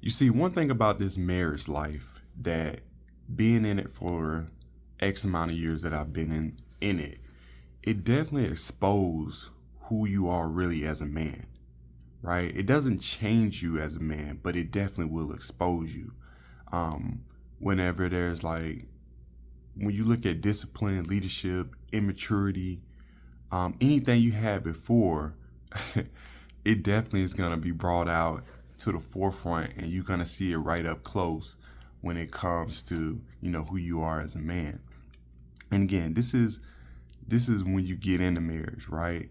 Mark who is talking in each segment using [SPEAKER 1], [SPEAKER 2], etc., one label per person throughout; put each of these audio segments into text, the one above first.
[SPEAKER 1] You see, one thing about this marriage life that being in it for X amount of years that I've been in it, it definitely exposed who you are really as a man, right? It doesn't change you as a man, but it definitely will expose you. Um, Whenever there's like when you look at discipline, leadership, immaturity, anything you had before, it definitely is gonna be brought out to the forefront, and you're gonna see it right up close when it comes to who you are as a man. And again, this is when you get into marriage, right?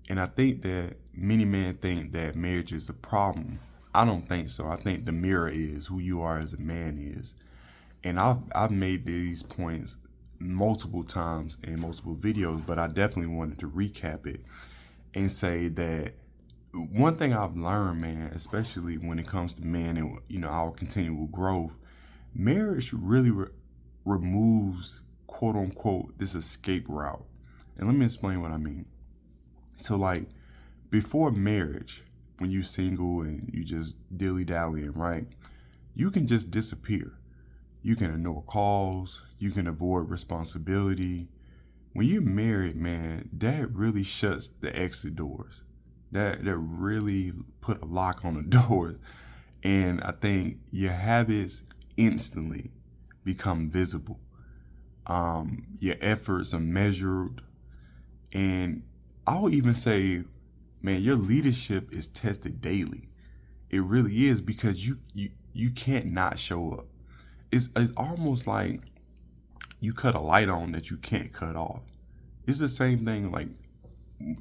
[SPEAKER 1] And I think that many men think that marriage is a problem. I don't think so. I think the mirror is who you are as a man is. And I've made these points multiple times in multiple videos, but I definitely wanted to recap it and say that one thing I've learned, man, especially when it comes to men and our continual growth, marriage really removes quote unquote this escape route. And let me explain what I mean. So like before marriage, when you're single and you just dilly dallying, right? You can just disappear. You can ignore calls. You can avoid responsibility. When you're married, man, that really shuts the exit doors. That really put a lock on the doors. And I think your habits instantly become visible. Your efforts are measured. And I'll even say, man, your leadership is tested daily. It really is because you can't not show up. It's almost like you cut a light on that you can't cut off. It's the same thing like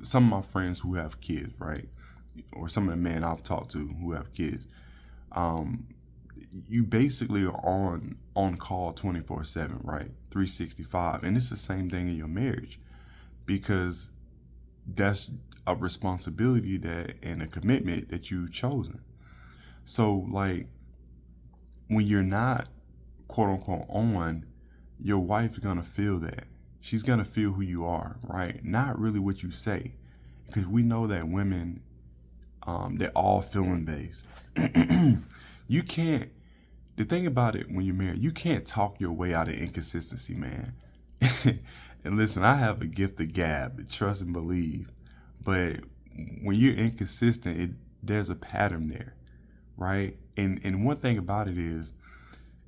[SPEAKER 1] some of my friends who have kids, right? Or some of the men I've talked to who have kids. Um, you basically are on call 24/7, right? 365. And it's the same thing in your marriage because that's a responsibility that and a commitment that you've chosen. So like when you're not quote unquote on, your wife's gonna feel that. She's gonna feel who you are, right? Not really what you say. Because we know that women, they're all feeling based. You can't the thing about it when you're married, you can't talk your way out of inconsistency, man. And listen, I have a gift of gab, trust and believe. But when you're inconsistent, there's a pattern there, right? And one thing about it is,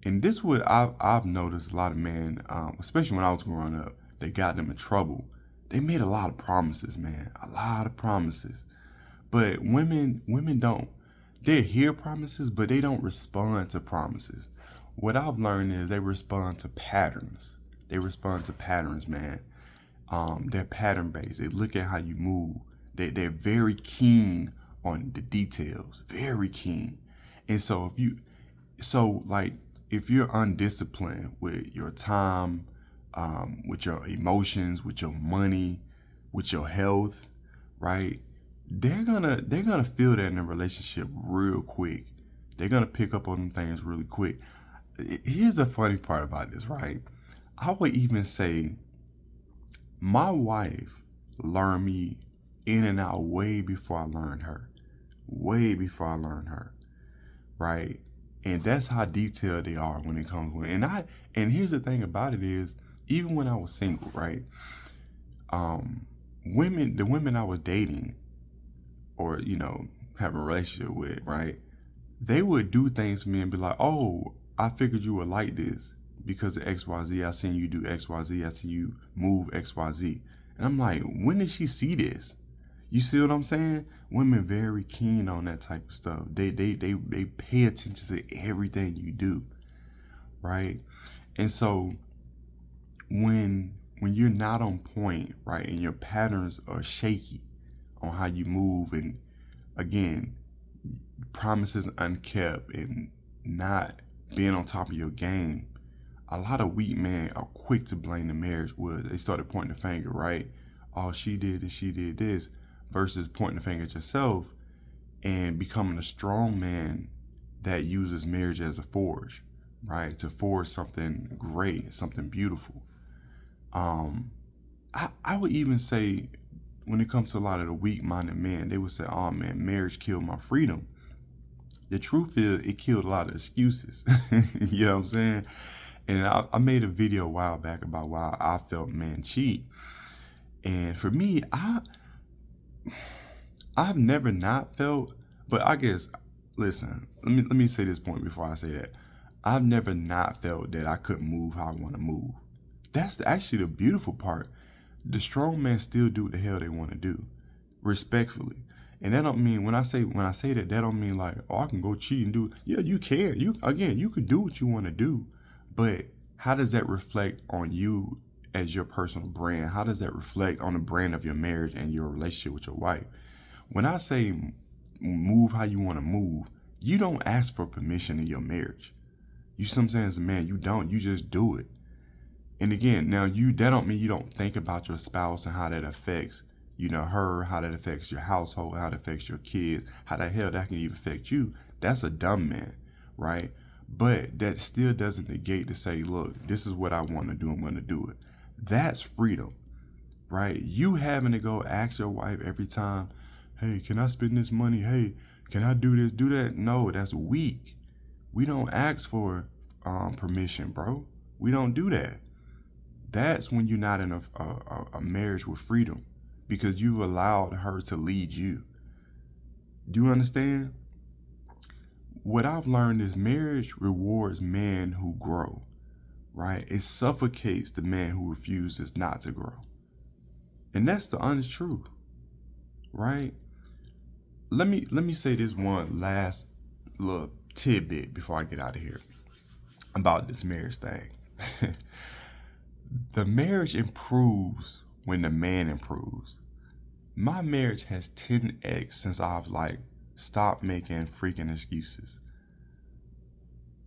[SPEAKER 1] and this would I've noticed a lot of men, especially when I was growing up, they got them in trouble. They made a lot of promises, man, a lot of promises. But women don't. They hear promises, but they don't respond to promises. What I've learned is they respond to patterns. They respond to patterns, man. They're pattern based. They look at how you move. They're very keen on the details, very keen. And so like if you're undisciplined with your time, with your emotions, with your money, with your health, right? They're gonna feel that in a relationship real quick. They're gonna pick up on them things really quick. Here's the funny part about this, right? I would even say my wife learned me in and out way before I learned her. Way before I learned her, right? And that's how detailed they are when it comes to it. And here's the thing about it is, even when I was single, right? The women I was dating or, having a relationship with, right? They would do things to me and be like, oh, I figured you would like this because of XYZ. I seen you do XYZ. I seen you move XYZ. And I'm like, when did she see this? You see what I'm saying? Women very keen on that type of stuff. They pay attention to everything you do, right? And so when you're not on point, right, and your patterns are shaky on how you move, and again, promises unkept and not being on top of your game, a lot of weak men are quick to blame the marriage. Was they started pointing the finger, right? Oh, she did this, she did this, versus pointing the finger at yourself and becoming a strong man that uses marriage as a forge, right? To forge something great, something beautiful. I would even say when it comes to a lot of the weak minded men, they would say, oh man, marriage killed my freedom. The truth is, it killed a lot of excuses. You know what I'm saying? And I made a video a while back about why I felt men cheat. And for me, I've never not felt, but I guess, listen, let me say this point before I say that. I've never not felt that I couldn't move how I want to move. That's actually the beautiful part. The strong men still do what the hell they want to do, respectfully. And that don't mean when I say that don't mean like, oh, I can go cheat and do. Yeah, you can. You can do what you want to do, but how does that reflect on you as your personal brand? How does that reflect on the brand of your marriage and your relationship with your wife? When I say move how you want to move, you don't ask for permission in your marriage. You see what I'm saying? As a man, you don't. You just do it. And again, now that don't mean you don't think about your spouse and how that affects, her, how that affects your household, how that affects your kids, how the hell that can even affect you. That's a dumb man, right? But that still doesn't negate to say, look, this is what I want to do. I'm going to do it. That's freedom, right? You having to go ask your wife every time, hey, can I spend this money? Hey, can I do this, do that? No, that's weak. We don't ask for permission, bro. We don't do that. That's when you're not in a marriage with freedom, because you've allowed her to lead you. Do you understand? What I've learned is marriage rewards men who grow, right? It suffocates the man who refuses not to grow. And that's the honest truth, right? Let me say this one last little tidbit before I get out of here about this marriage thing. The marriage improves when the man improves. My marriage has 10x since I've stopped making freaking excuses.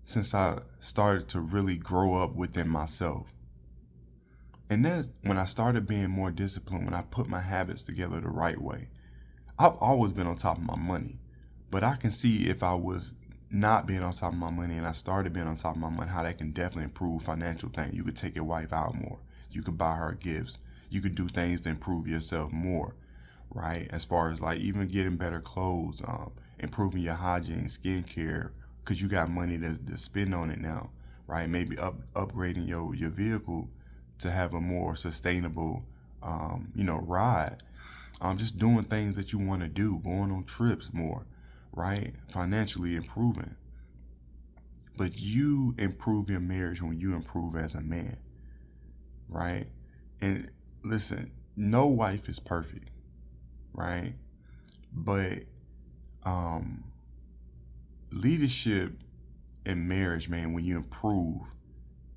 [SPEAKER 1] Since I started to really grow up within myself. And that's when I started being more disciplined, when I put my habits together the right way. I've always been on top of my money, but I can see if I was not being on top of my money and I started being on top of my money, how that can definitely improve financial things. You could take your wife out more. You could buy her gifts. You could do things to improve yourself more, right? As far as even getting better clothes, improving your hygiene, skincare, because you got money to spend on it now, right? Maybe upgrading your vehicle to have a more sustainable, ride. Just doing things that you want to do, going on trips more, right? Financially improving. But you improve your marriage when you improve as a man, right? And listen, no wife is perfect, right? But leadership in marriage, man, when you improve,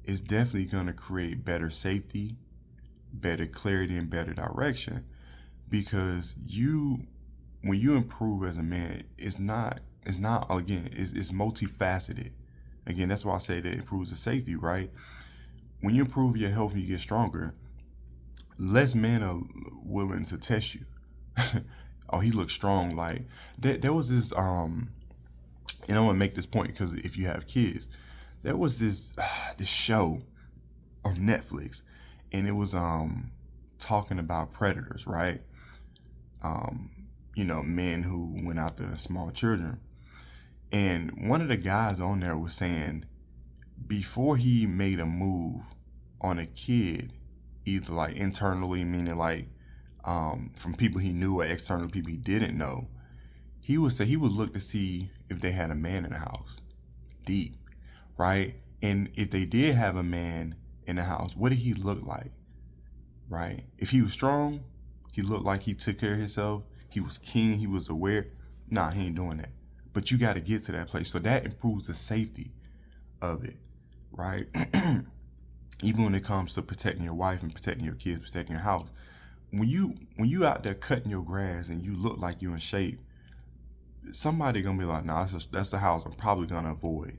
[SPEAKER 1] is definitely going to create better safety, better clarity, and better direction. Because when you improve as a man, it's multifaceted. Again, that's why I say that it improves the safety, right? When you improve your health and you get stronger, less men are willing to test you. Oh, he looks strong. Like there was this, and I want to make this point because if you have kids, there was this show on Netflix, and it was talking about predators, right? Men who went after small children. And one of the guys on there was saying before he made a move on a kid, either internally, meaning from people he knew, or external people he didn't know, he would look to see if they had a man in the house. Deep, right? And if they did have a man in the house, what did he look like? Right? If he was strong, he looked like he took care of himself. He was keen. He was aware. Nah, he ain't doing that. But you got to get to that place. So that improves the safety of it, right? Even when it comes to protecting your wife and protecting your kids, protecting your house. When you out there cutting your grass and you look like you in shape, somebody gonna be like, nah, that's the house I'm probably gonna avoid.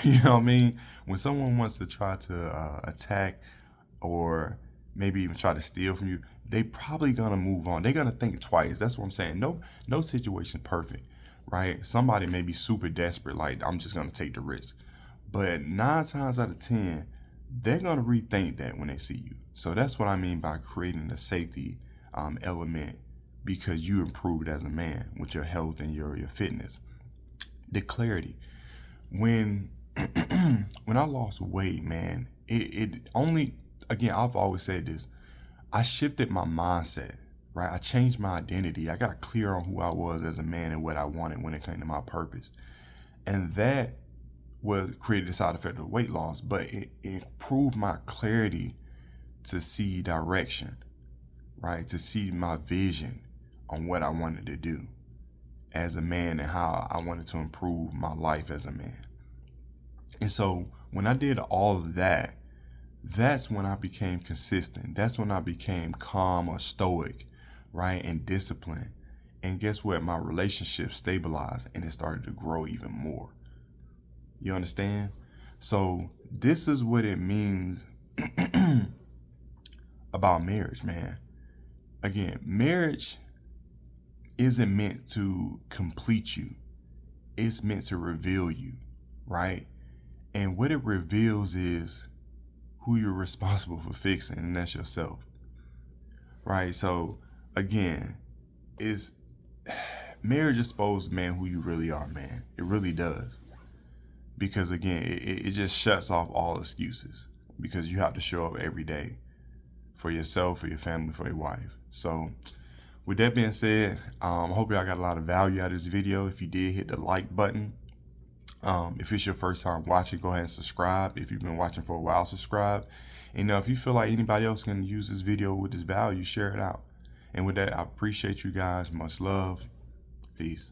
[SPEAKER 1] You know what I mean? When someone wants to try to attack or maybe even try to steal from you, they probably gonna move on. They're gonna think twice. That's what I'm saying. No situation perfect, right? Somebody may be super desperate, like I'm just gonna take the risk. But 9 times out of 10, they're gonna rethink that when they see you. So that's what I mean by creating a safety element, because you improved as a man with your health and your fitness. The clarity. When when I lost weight, man, it only, again, I've always said this, I shifted my mindset, right? I changed my identity. I got clear on who I was as a man and what I wanted when it came to my purpose. And that was created the side effect of weight loss, but it improved my clarity to see direction, right? To see my vision on what I wanted to do as a man and how I wanted to improve my life as a man. And so when I did all of that, that's when I became consistent. That's when I became calm or stoic, right? And disciplined. And guess what? My relationship stabilized and it started to grow even more. You understand? So this is what it means about marriage, man. Again, marriage isn't meant to complete you. It's meant to reveal you, right? And what it reveals is who you're responsible for fixing, and that's yourself, right? So again, marriage exposes, man, who you really are, man. It really does. Because again, it just shuts off all excuses, because you have to show up every day for yourself, for your family, for your wife. So with that being said, I hope y'all got a lot of value out of this video. If you did, hit the like button. If it's your first time watching, go ahead and subscribe. If you've been watching for a while, subscribe. And if you feel like anybody else can use this video with this value, share it out. And with that, I appreciate you guys. Much love. Peace.